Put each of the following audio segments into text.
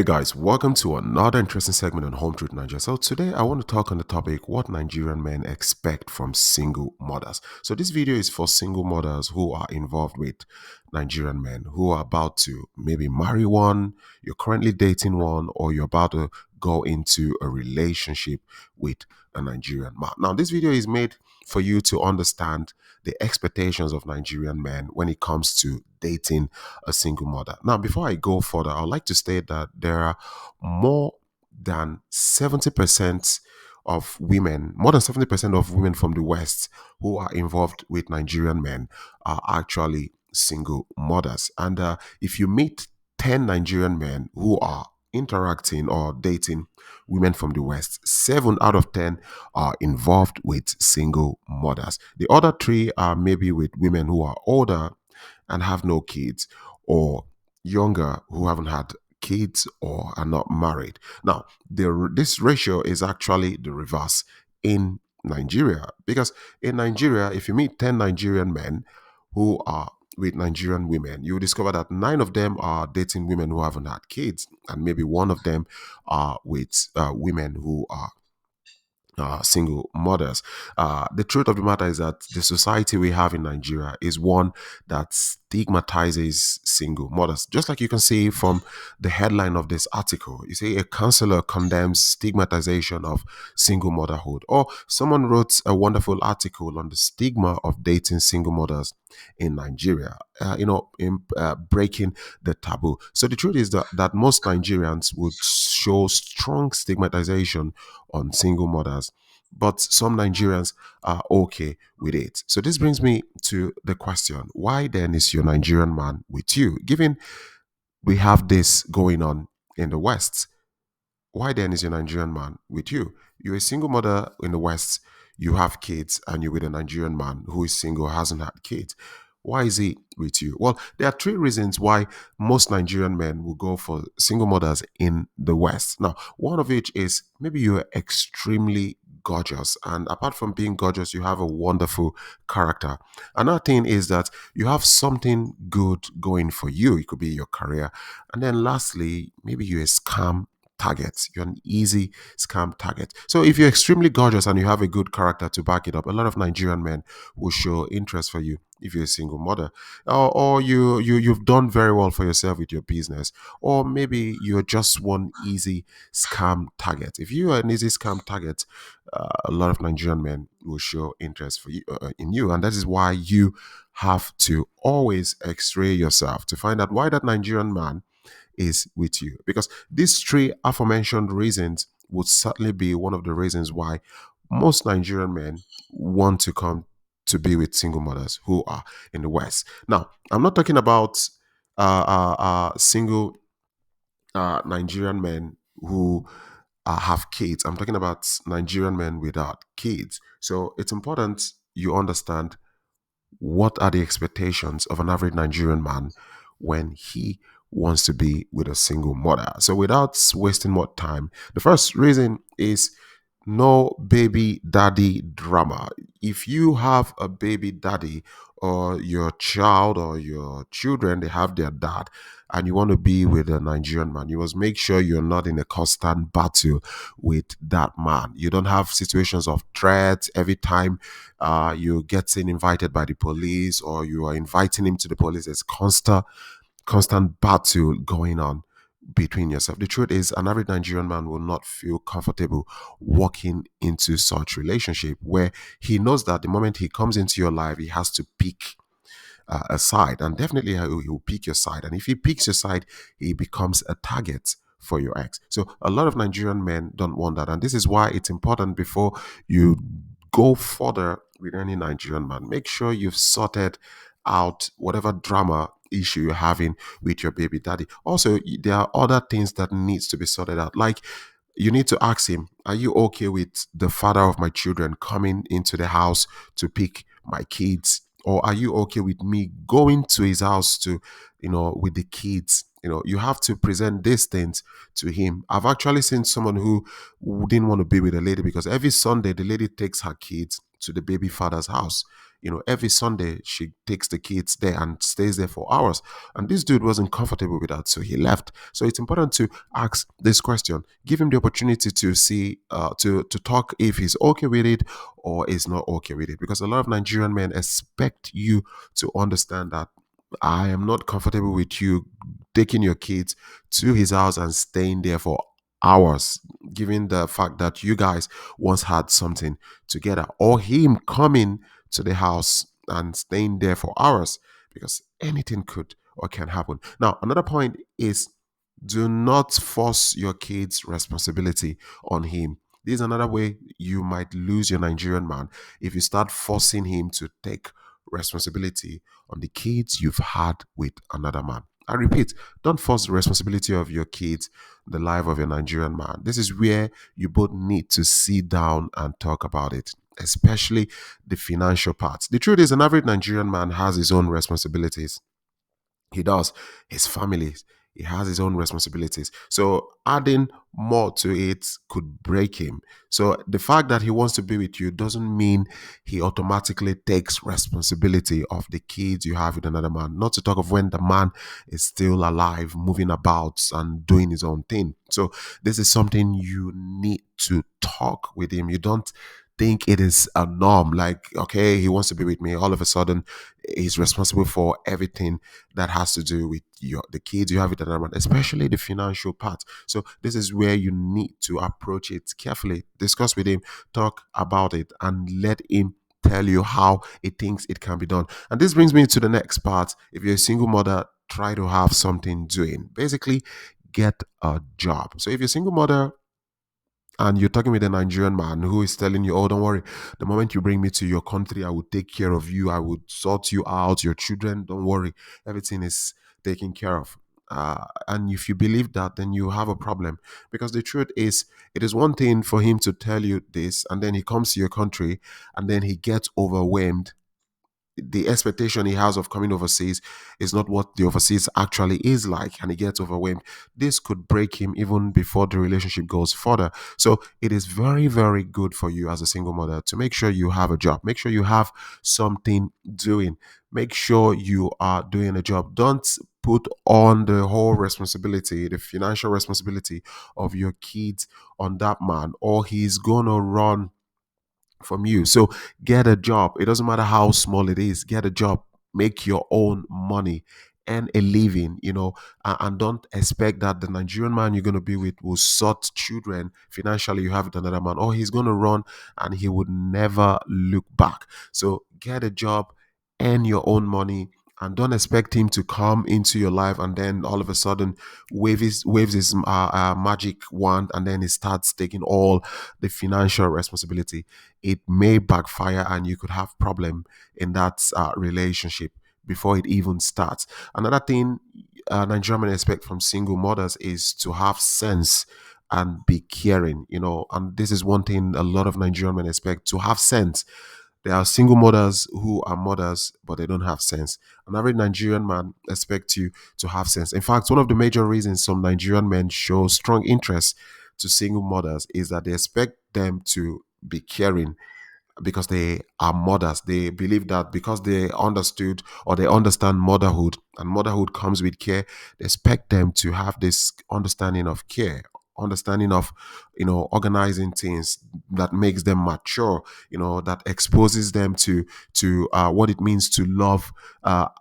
Guys, welcome to another interesting segment on Home Truth Nigeria. So today I want to talk on the topic what Nigerian men expect from single mothers. So this video is for single mothers who are involved with Nigerian men who are about to maybe marry one, you're currently dating one, or you're about to go into a relationship with a Nigerian man. Now, this video is made for you to understand the expectations of Nigerian men when it comes to dating a single mother. Now, before I go further, I'd like to state that there are more than 70% of women, more than 70% of women from the West who are involved with Nigerian men are actually single mothers. And if you meet 10 Nigerian men who are interacting or dating women from the West, 7 out of 10 are involved with single mothers. The other 3 are maybe with women who are older and have no kids, or younger who haven't had kids or are not married. Now, this ratio is actually the reverse in Nigeria, because in Nigeria, if you meet 10 Nigerian men who are with Nigerian women, you will discover that 9 of them are dating women who haven't had kids, and maybe one of them are with women who are single mothers. The truth of the matter is that the society we have in Nigeria is one that stigmatizes single mothers. Just like you can see from the headline of this article, you see a counselor condemns stigmatization of single motherhood, or someone wrote a wonderful article on the stigma of dating single mothers in Nigeria. In breaking the taboo. So the truth is that most Nigerians would show strong stigmatization on single mothers, but some Nigerians are okay with it. So this brings me to the question: why then is your Nigerian man with you? Given we have this going on in the West, why then is your Nigerian man with you? You're a single mother in the West, you have kids, and you're with a Nigerian man who is single, hasn't had kids. Why is he with you? Well, there are 3 reasons why most Nigerian men will go for single mothers in the West. Now, one of which is maybe you're extremely gorgeous, and apart from being gorgeous, you have a wonderful character. Another thing is that you have something good going for you. It could be your career. And then lastly, maybe you're a scam target. You're an easy scam target. So if you're extremely gorgeous and you have a good character to back it up, a lot of Nigerian men will show interest for you if you're a single mother, or you've done very well for yourself with your business, or maybe you're just one easy scam target. If you are an easy scam target, a lot of Nigerian men will show interest for you in you, and that is why you have to always X-ray yourself to find out why that Nigerian man is with you. Because these 3 aforementioned reasons would certainly be one of the reasons why most Nigerian men want to come to be with single mothers who are in the West. Now, I'm not talking about single Nigerian men who have kids. I'm talking about Nigerian men without kids. So it's important you understand what are the expectations of an average Nigerian man when he wants to be with a single mother. So without wasting more time, the first reason is no baby daddy drama. If you have a baby daddy, or your child or your children, they have their dad, and you want to be with a Nigerian man, you must make sure you're not in a constant battle with that man. You don't have situations of threats every time you're getting invited by the police, or you are inviting him to the police. There's constant battle going on between yourself. The truth is, an average Nigerian man will not feel comfortable walking into such relationship where he knows that the moment he comes into your life, he has to pick a side, and definitely he will pick your side. And if he picks your side, he becomes a target for your ex. So a lot of Nigerian men don't want that, and this is why it's important before you go further with any Nigerian man, make sure you've sorted out whatever drama issue you're having with your baby daddy. Also, there are other things that needs to be sorted out, like you need to ask him, are you okay with the father of my children coming into the house to pick my kids? Or are you okay with me going to his house to, with the kids? You have to present these things to him. I've actually seen someone who didn't want to be with a lady because every Sunday the lady takes her kids to the baby father's house. Every Sunday she takes the kids there and stays there for hours. And this dude wasn't comfortable with that, so he left. So it's important to ask this question. Give him the opportunity to see, to talk if he's okay with it or is not okay with it. Because a lot of Nigerian men expect you to understand that I am not comfortable with you taking your kids to his house and staying there for hours, given the fact that you guys once had something together, or him coming to the house and staying there for hours, because anything could or can happen. Now, another point is, do not force your kids' responsibility on him. This is another way you might lose your Nigerian man if you start forcing him to take responsibility on the kids you've had with another man. I repeat, don't force the responsibility of your kids, the life of your Nigerian man. This is where you both need to sit down and talk about it, especially the financial parts. The truth is, an average Nigerian man has his own responsibilities. He does. His family, he has his own responsibilities. So adding more to it could break him. So the fact that he wants to be with you doesn't mean he automatically takes responsibility of the kids you have with another man. Not to talk of when the man is still alive, moving about and doing his own thing. So this is something you need to talk with him. You don't think it is a norm, like, okay, he wants to be with me, all of a sudden he's responsible for everything that has to do with the kids you have with another man, especially the financial part. So this is where you need to approach it carefully. Discuss with him, talk about it, and let him tell you how he thinks it can be done. And this brings me to the next part. If you're a single mother, try to have something doing. Basically, get a job. So if you're a single mother and you're talking with a Nigerian man who is telling you, oh, don't worry, the moment you bring me to your country, I will take care of you. I would sort you out, your children, don't worry. Everything is taken care of. And if you believe that, then you have a problem. Because the truth is, it is one thing for him to tell you this, and then he comes to your country, and then he gets overwhelmed. The expectation he has of coming overseas is not what the overseas actually is like, and he gets overwhelmed. This could break him even before the relationship goes further. So it is very, very good for you as a single mother to make sure you have a job, make sure you have something doing, make sure you are doing a job. Don't put on the whole responsibility, the financial responsibility of your kids on that man, or he's gonna run from you. So get a job. It doesn't matter how small it is. Get a job. Make your own money and a living, and don't expect that the Nigerian man you're going to be with will sort children financially you have with another man, or he's going to run and he would never look back. So get a job, earn your own money, and don't expect him to come into your life and then all of a sudden waves his magic wand, and then he starts taking all the financial responsibility. It may backfire and you could have problem in that relationship before it even starts. Another thing Nigerian men expect from single mothers is to have sense and be caring, and this is one thing a lot of Nigerian men expect: to have sense. There are single mothers who are mothers, but they don't have sense. An average Nigerian man expects you to have sense. In fact, one of the major reasons some Nigerian men show strong interest to single mothers is that they expect them to be caring, because they are mothers. They believe that because they understood or they understand motherhood, and motherhood comes with care, they expect them to have this understanding of care, understanding of organizing things, that makes them mature, that exposes them to what it means to love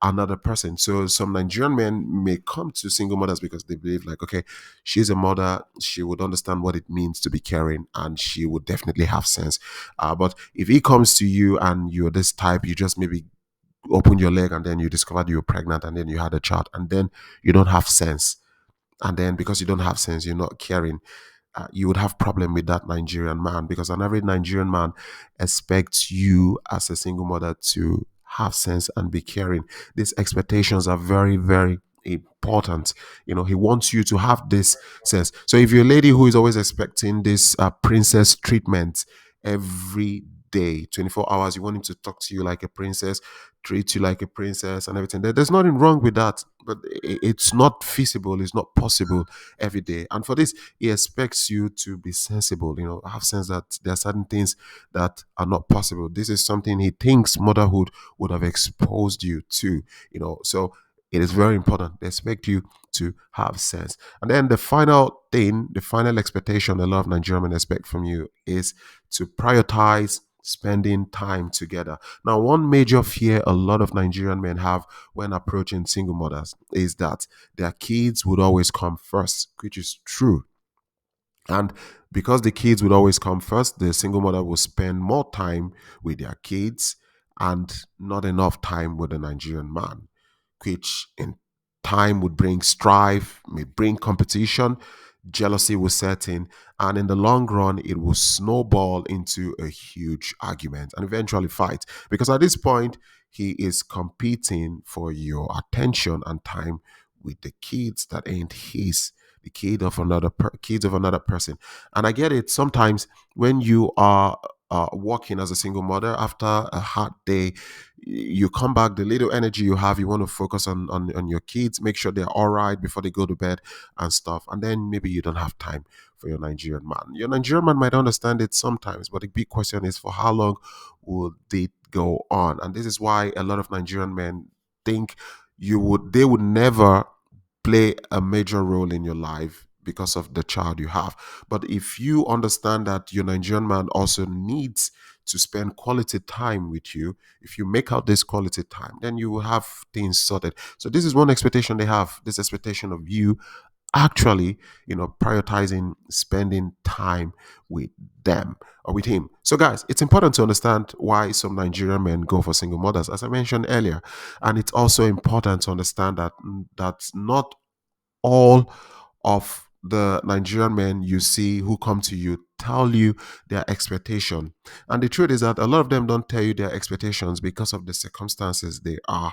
another person. So some Nigerian men may come to single mothers because they believe, like, okay, she's a mother, she would understand what it means to be caring, and she would definitely have sense. But if he comes to you and you're this type, you just maybe open your leg and then you discovered you're pregnant and then you had a child, and then you don't have sense, and then because you don't have sense, you're not caring, you would have problem with that Nigerian man, because an average Nigerian man expects you as a single mother to have sense and be caring. These expectations are very, very important. He wants you to have this sense. So if you're a lady who is always expecting this princess treatment every day, 24 hours. You want him to talk to you like a princess, treat you like a princess, and everything. There's nothing wrong with that, but it's not feasible, it's not possible every day. And for this, he expects you to be sensible, have sense that there are certain things that are not possible. This is something he thinks motherhood would have exposed you to, so it is very important. They expect you to have sense. And then the final thing, the final expectation a lot of Nigerian men expect from you is to prioritize spending time together. Now, one major fear a lot of Nigerian men have when approaching single mothers is that their kids would always come first, which is true. And because the kids would always come first, the single mother will spend more time with their kids and not enough time with the Nigerian man, which in time would bring strife, may bring competition, jealousy will set in, and in the long run, it will snowball into a huge argument and eventually fight. Because at this point, he is competing for your attention and time with the kids that ain't his, the kids of another person. And I get it. Sometimes when you are working as a single mother after a hard day, you come back, the little energy you have, you want to focus on your kids, make sure they're all right before they go to bed and stuff. And then maybe you don't have time for your Nigerian man. Your Nigerian man might understand it sometimes, but the big question is, for how long will it go on? And this is why a lot of Nigerian men think they would never play a major role in your life because of the child you have. But if you understand that your Nigerian man also needs to spend quality time with you, if you make out this quality time, then you will have things sorted. So this is one expectation they have, this expectation of you actually, prioritizing spending time with them or with him. So guys, it's important to understand why some Nigerian men go for single mothers, as I mentioned earlier. And it's also important to understand that that's not all of the Nigerian men you see who come to you tell you their expectation. And the truth is that a lot of them don't tell you their expectations because of the circumstances they are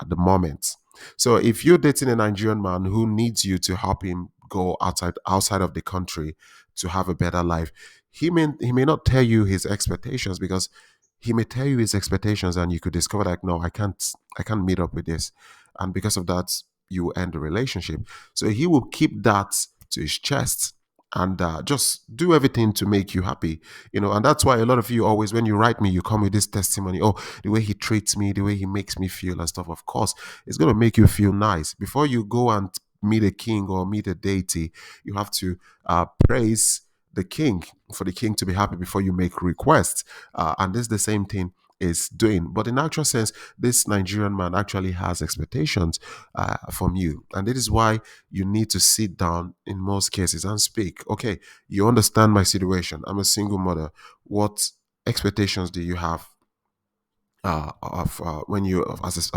at the moment. So if you're dating a Nigerian man who needs you to help him go outside of the country to have a better life, he may not tell you his expectations, because he may tell you his expectations and you could discover like, no, I can't meet up with this. And because of that, you will end the relationship. So he will keep that to his chest and just do everything to make you happy, and that's why a lot of you always, when you write me, you come with this testimony. Oh, the way he treats me, the way he makes me feel and stuff. Of course, it's going to make you feel nice. Before you go and meet a king or meet a deity, you have to praise the king, for the king to be happy before you make requests. And this is the same thing is doing. But in actual sense, this Nigerian man actually has expectations from you. And this is why you need to sit down in most cases and speak. Okay, you understand my situation. I'm a single mother. What expectations do you have of when you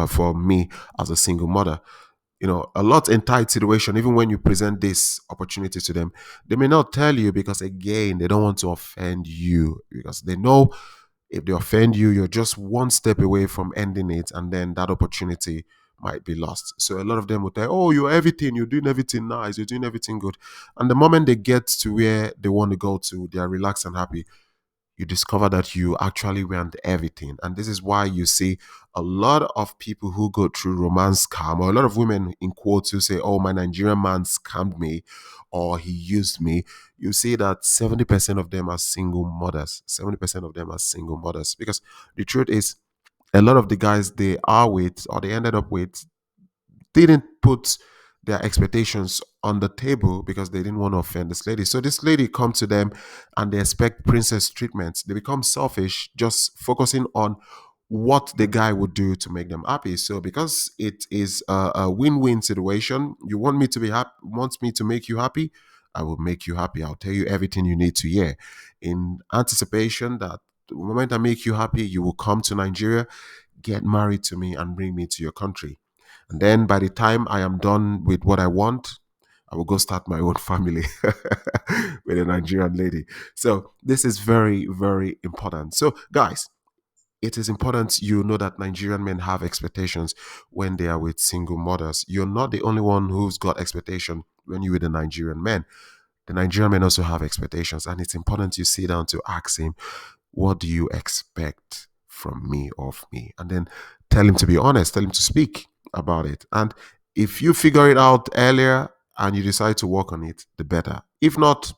for me as a single mother? A lot in tight situation, even when you present this opportunity to them, they may not tell you, because again, they don't want to offend you, because they know if they offend you, you're just one step away from ending it, and then that opportunity might be lost. So a lot of them will tell, oh, you're doing everything nice, you're doing everything good. And the moment they get to where they want to go to, they are relaxed and happy, you discover that you actually want everything. And this is why you see a lot of people who go through romance scam, or a lot of women in quotes who say, oh, my Nigerian man scammed me or he used me. You see that 70% of them are single mothers. 70% of them are single mothers. Because the truth is, a lot of the guys they are with or they ended up with didn't put their expectations on the table because they didn't want to offend this lady. So this lady comes to them and they expect princess treatment. They become selfish, just focusing on what the guy would do to make them happy. So because it is a win-win situation, you want me to be happy, want me to make you happy, I will make you happy. I'll tell you everything you need to hear, in anticipation that the moment I make you happy, you will come to Nigeria, get married to me, and bring me to your country. And then by the time I am done with what I want, I will go start my own family with a Nigerian lady. So this is very, very important. So guys, it is important you know that Nigerian men have expectations when they are with single mothers. You're not the only one who's got expectation when you're with a Nigerian man. The Nigerian men also have expectations, and it's important you sit down to ask him, What do you expect from me, of me? And then tell him to be honest, tell him to speak about it. And if you figure it out earlier and you decide to work on it, the better. If not,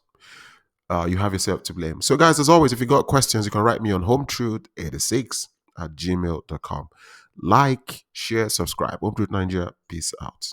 you have yourself to blame. So, guys, as always, if you got questions, you can write me on hometruth86 at gmail.com. Like, share, subscribe. Home Truth Nigeria. Peace out.